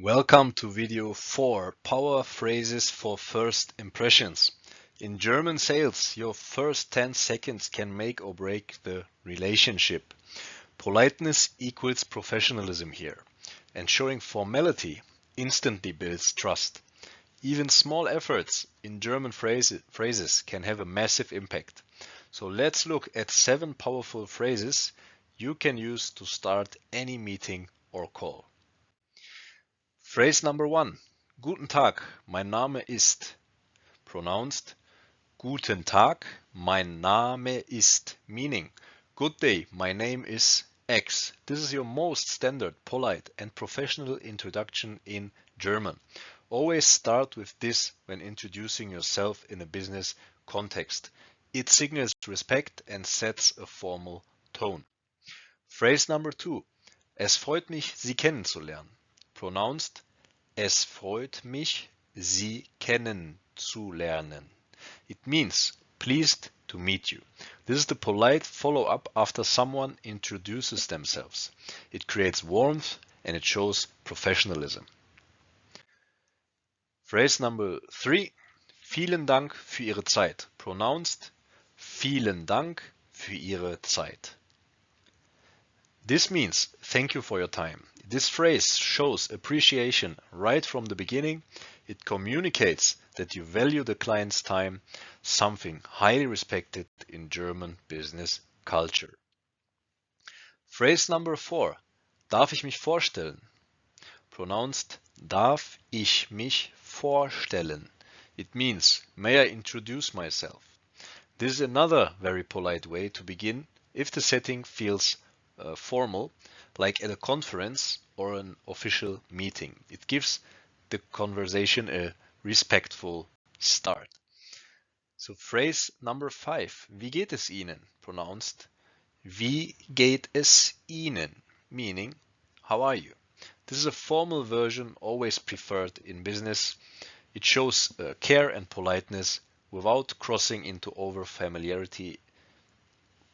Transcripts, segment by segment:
Welcome to video 4, Power Phrases for First Impressions. In German sales, your first 10 seconds can make or break the relationship. Politeness equals professionalism here, and showing formality instantly builds trust. Even small efforts in German phrases can have a massive impact. So let's look at 7 powerful phrases you can use to start any meeting or call. Phrase number 1. Guten Tag, mein Name ist. Pronounced Guten Tag, mein Name ist. Meaning, good day, my name is X. This is your most standard, polite and professional introduction in German. Always start with this when introducing yourself in a business context. It signals respect and sets a formal tone. Phrase number 2. Es freut mich, Sie kennenzulernen. Pronounced Es freut mich, Sie kennenzulernen. It means pleased to meet you. This is the polite follow-up after someone introduces themselves. It creates warmth and it shows professionalism. Phrase number 3. Vielen Dank für Ihre Zeit. Pronounced Vielen Dank für Ihre Zeit. This means thank you for your time. This phrase shows appreciation right from the beginning. It communicates that you value the client's time, something highly respected in German business culture. Phrase number 4. Darf ich mich vorstellen? Pronounced Darf ich mich vorstellen? It means may I introduce myself? This is another very polite way to begin if the setting feels formal, like at a conference or an official meeting. It gives the conversation a respectful start. So phrase number 5. Wie geht es Ihnen? Pronounced Wie geht es Ihnen? Meaning how are you? This is a formal version always preferred in business. It shows care and politeness without crossing into over familiarity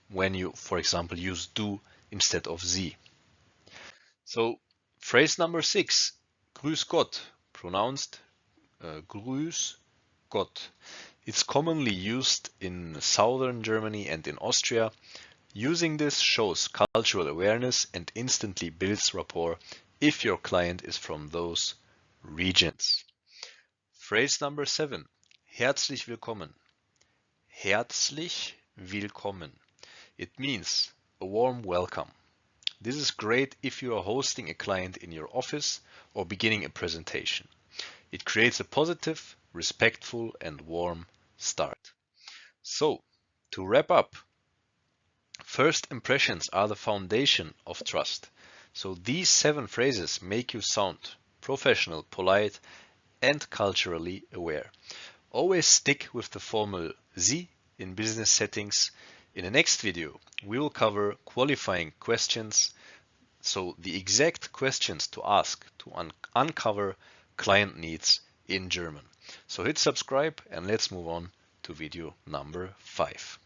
when you, for example, use du instead of Sie. So phrase number 6, Grüß Gott, pronounced Grüß Gott. It's commonly used in southern Germany and in Austria. Using this shows cultural awareness and instantly builds rapport if your client is from those regions. Phrase number 7, Herzlich willkommen. Herzlich willkommen. It means a warm welcome. This is great if you are hosting a client in your office or beginning a presentation. It creates a positive, respectful, and warm start. So, to wrap up, first impressions are the foundation of trust. So these 7 phrases make you sound professional, polite, and culturally aware. Always stick with the formal Sie in business settings. In the next video, we will cover qualifying questions, so the exact questions to ask to uncover client needs in German. So hit subscribe and let's move on to video number 5.